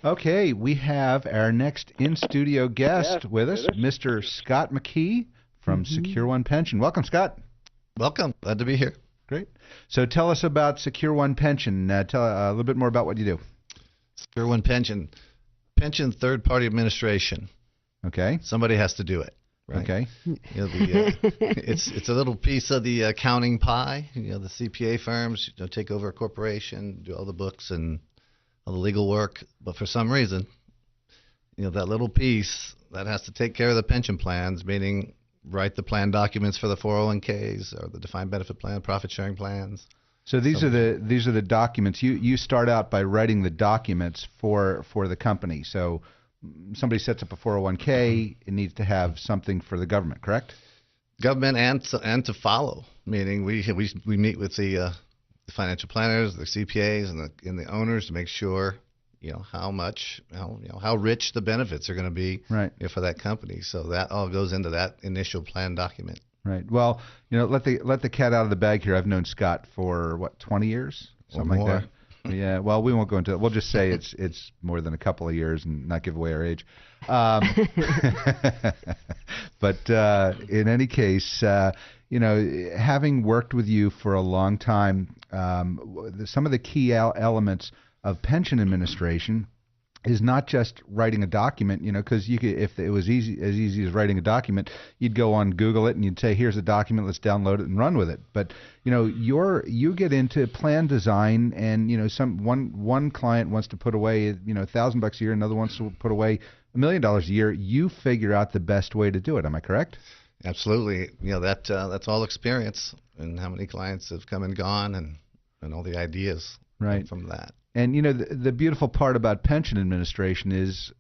Okay, we have our next in-studio guest with us, Mr. Scott McKee from SecureOne Pension. Welcome, Scott. Welcome. Glad to be here. Great. So tell us about SecureOne Pension. Tell a little bit more about what you do. SecureOne Pension third-party administration. Okay. Somebody has to do it. Right? Okay. It's a little piece of the accounting pie. The CPA firms take over a corporation, do all the books and all the legal work, but for some reason, that little piece that has to take care of the pension plans, meaning write the plan documents for the 401ks or the defined benefit plan, profit sharing plans. So these are the documents. You start out by writing the documents for the company. So somebody sets up a 401k, it needs to have something for the government, correct? Government and to follow, meaning we meet with the financial planners, the CPAs, and the owners to make sure how rich the benefits are going to be for that company. So that all goes into that initial plan document. Right. Well, let the cat out of the bag here. I've known Scott for 20 years, something like that. Yeah, well, we won't go into it. We'll just say it's more than a couple of years and not give away our age. But in any case, having worked with you for a long time, some of the key elements of pension administration is not just writing a document, because if it was easy as writing a document, you'd go on Google it and you'd say, here's a document, let's download it and run with it. But you get into plan design, and one client wants to put away $1,000 a year, another wants to put away $1 million a year. You figure out the best way to do it. Am I correct? Absolutely. That's all experience, and how many clients have come and gone, and all the ideas from that. And the beautiful part about pension administration is,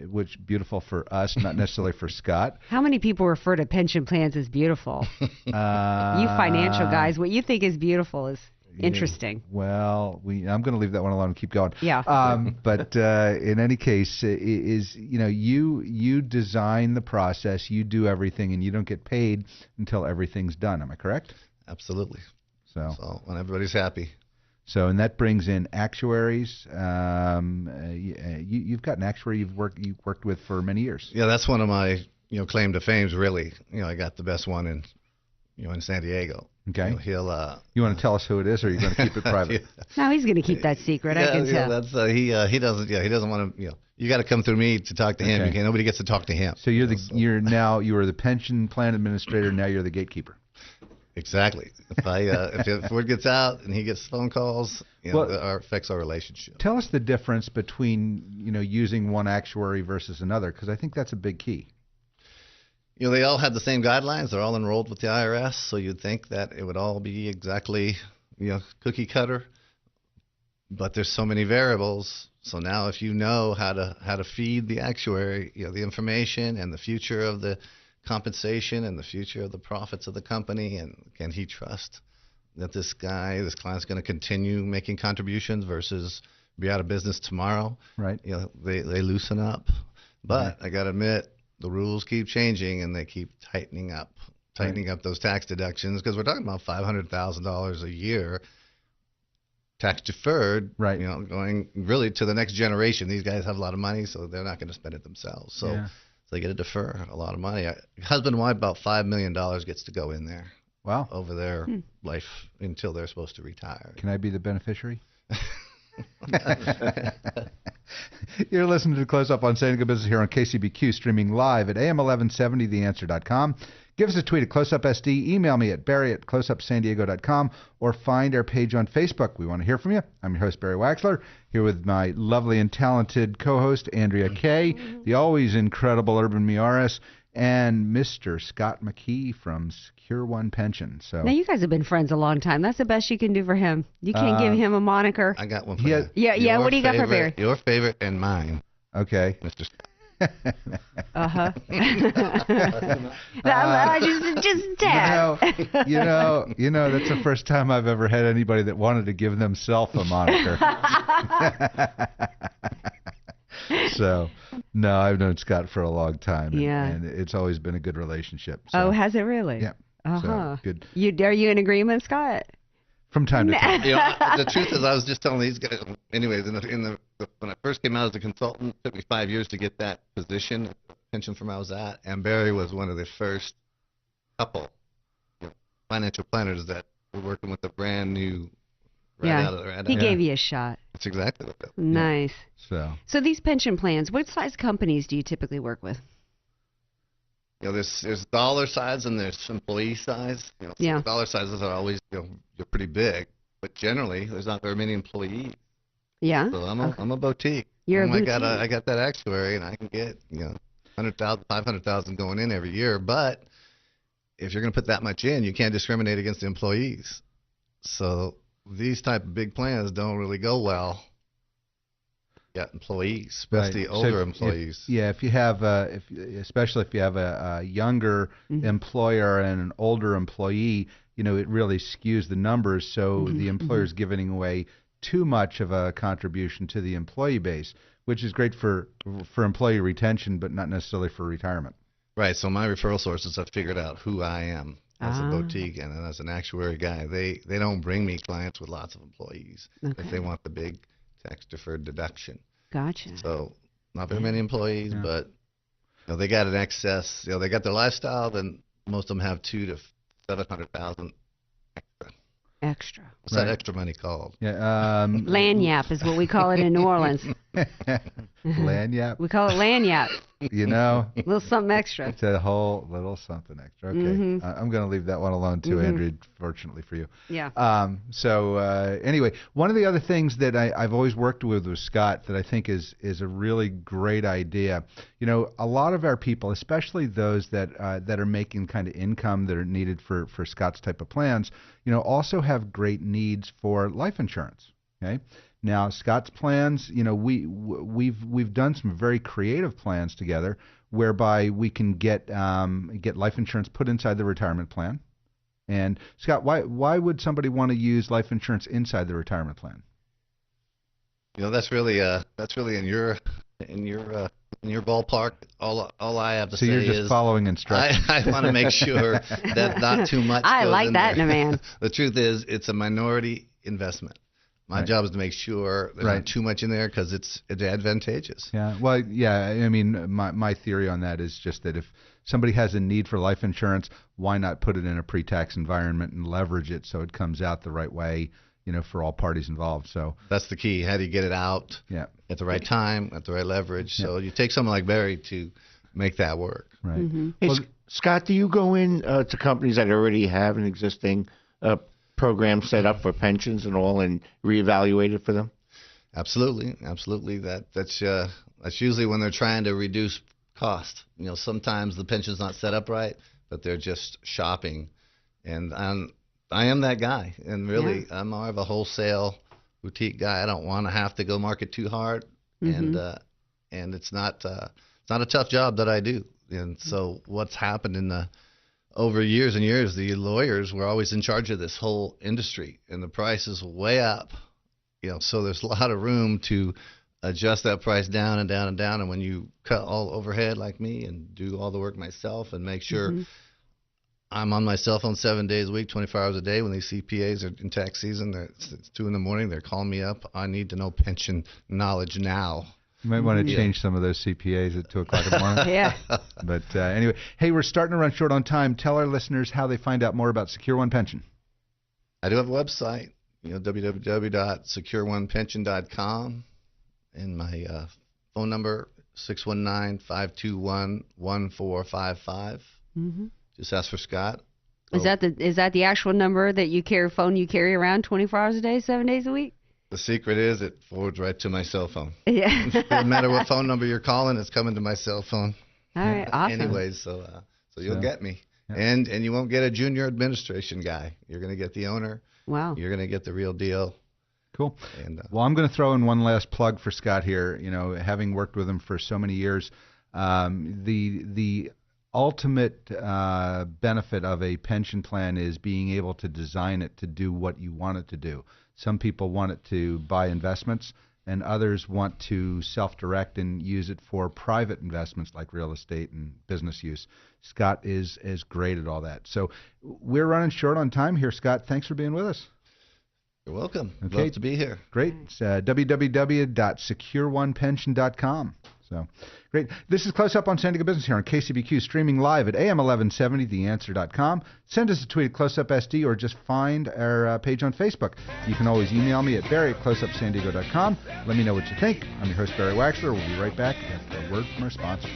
which beautiful for us, not necessarily for Scott. How many people refer to pension plans as beautiful? You financial guys, what you think is beautiful is interesting. Well, I'm going to leave that one alone and keep going. Yeah. But in any case, you design the process, you do everything, and you don't get paid until everything's done. Am I correct? Absolutely. So when everybody's happy. So, and that brings in actuaries. You've got an actuary you've worked with for many years. Yeah, that's one of my claim to fames. Really, I got the best one in San Diego. Okay. He'll. You want to tell us who it is, or are you going to keep it private? No, he's going to keep that secret. I can tell. That's he doesn't. Yeah, he doesn't want to. You got to come through me to talk to him. Okay. Nobody gets to talk to him. So you are the pension plan administrator. Now you're the gatekeeper. Exactly. If word gets out and he gets phone calls, it affects our relationship. Tell us the difference between using one actuary versus another, because I think that's a big key. They all have the same guidelines. They're all enrolled with the IRS, so you'd think that it would all be exactly cookie cutter. But there's so many variables. So now if you know how to feed the actuary, the information and the future of the compensation and the future of the profits of the company, and can he trust that this client's going to continue making contributions versus be out of business tomorrow? Right. They loosen up, but I got to admit, the rules keep changing and they keep tightening up those tax deductions, because we're talking about $500,000 a year tax deferred, going really to the next generation. These guys have a lot of money, so they're not going to spend it themselves. So they get to defer a lot of money. Husband and wife, about $5 million gets to go in there. Wow. Over their life until they're supposed to retire. Can I be the beneficiary? You're listening to Close Up on Saying Good Business here on KCBQ, streaming live at AM1170theanswer.com. Give us a tweet at CloseUpSD, email me at barry@closeupsandiego.com, or find our page on Facebook. We want to hear from you. I'm your host, Barry Waxler, here with my lovely and talented co-host, Andrea Kay, the always incredible Urban Miaris, and Mr. Scott McKee from SecureOne Pension. So now, you guys have been friends a long time. That's the best you can do for him. You can't give him a moniker. I got one for you. Yeah. What do you got for Barry? Your favorite and mine. Okay. Mr. Just tad. That's the first time I've ever had anybody that wanted to give themselves a moniker. So, no, I've known Scott for a long time, and it's always been a good relationship. So. Oh, has it really? Yeah. Uh-huh. So, good. Are you in agreement, Scott? From time to time. The truth is, I was just telling these guys. Anyways, when I first came out as a consultant, it took me 5 years to get that position, the pension firm I was at, and Barry was one of the first couple financial planners that were working with a brand new. He gave you a shot. That's exactly what that. Nice. So these pension plans, what size companies do you typically work with? There's dollar size and there's employee size. So the dollar sizes are always you're pretty big, but generally there's not very many employees. Yeah. So I'm a boutique. You're a boutique. I got that actuary, and I can get 100,000, 500,000 going in every year. But if you're going to put that much in, you can't discriminate against the employees. So these type of big plans don't really go well. Employees, especially older employees. If you have, especially if you have a younger employer and an older employee, it really skews the numbers. So the employer's giving away too much of a contribution to the employee base, which is great for employee retention, but not necessarily for retirement. Right. So my referral sources have figured out who I am as a boutique and as an actuary guy. They don't bring me clients with lots of employees if they want the big tax deferred deduction. Gotcha. So not very many employees, but they got an excess. They got their lifestyle. Then most of them have 200,000 to 700,000 extra. Extra. What's that extra money called? Lanyap is what we call it in New Orleans. Lanyap. We call it lanyap. A little something extra. It's a whole little something extra. Okay, I'm going to leave that one alone too, Andrew. Fortunately for you. Yeah. Anyway, one of the other things that I've always worked with Scott that I think is a really great idea. A lot of our people, especially those that are making kind of income that are needed for Scott's type of plans, also have great needs for life insurance. Okay. Now, Scott's plans, we've done some very creative plans together, whereby we can get life insurance put inside the retirement plan. And Scott, why would somebody want to use life insurance inside the retirement plan? That's really in your ballpark. All I have to say is so you're just following instructions. I want to make sure that not too much. I goes like in that there. in a man. The truth is, it's a minority investment. My job is to make sure there's not too much in there because it's advantageous. Yeah. Well, I mean, my theory on that is just that if somebody has a need for life insurance, why not put it in a pre-tax environment and leverage it so it comes out the right way, for all parties involved. So that's the key. How do you get it out at the right time, at the right leverage? So you take someone like Barry to make that work. Right. Hey, Scott, do you go in to companies that already have an existing program set up for pensions and all and reevaluate it for them? Absolutely. That's usually when they're trying to reduce cost. Sometimes the pension's not set up right, but they're just shopping. And I am that guy. And really, I'm more of a wholesale boutique guy. I don't want to have to go market too hard. And it's not a tough job that I do. And so what's happened over years and years, the lawyers were always in charge of this whole industry, and the price is way up. So there's a lot of room to adjust that price down and down and down. And when you cut all overhead like me and do all the work myself and make sure I'm on my cell phone 7 days a week, 24 hours a day, when these CPAs are in tax season, it's 2 a.m, they're calling me up. I need to know pension knowledge now. You might want to change some of those CPAs at 2 o'clock in the morning. Yeah. But anyway, hey, we're starting to run short on time. Tell our listeners how they find out more about SecureOne Pension. I do have a website, www.secureonepension.com, and my phone number, 619-521-1455. Just ask for Scott. Is that the actual number that you carry around 24 hours a day, 7 days a week? The secret is it forwards right to my cell phone. Yeah. No matter what phone number you're calling, it's coming to my cell phone. All right, awesome. Anyways, so you'll get me. Yeah. And you won't get a junior administration guy. You're going to get the owner. Wow. You're going to get the real deal. Cool. And well, I'm going to throw in one last plug for Scott here. Having worked with him for so many years, the ultimate benefit of a pension plan is being able to design it to do what you want it to do. Some people want it to buy investments, and others want to self-direct and use it for private investments like real estate and business use. Scott is great at all that. So we're running short on time here, Scott. Thanks for being with us. You're welcome. Okay. Love to be here. Great. It's www.secureonepension.com. So, great. This is Close Up on San Diego Business here on KCBQ, streaming live at AM1170, theanswer.com. Send us a tweet at CloseUpSD or just find our page on Facebook. You can always email me at barry@closeupsandiego.com. Let me know what you think. I'm your host, Barry Waxler. We'll be right back after a word from our sponsors.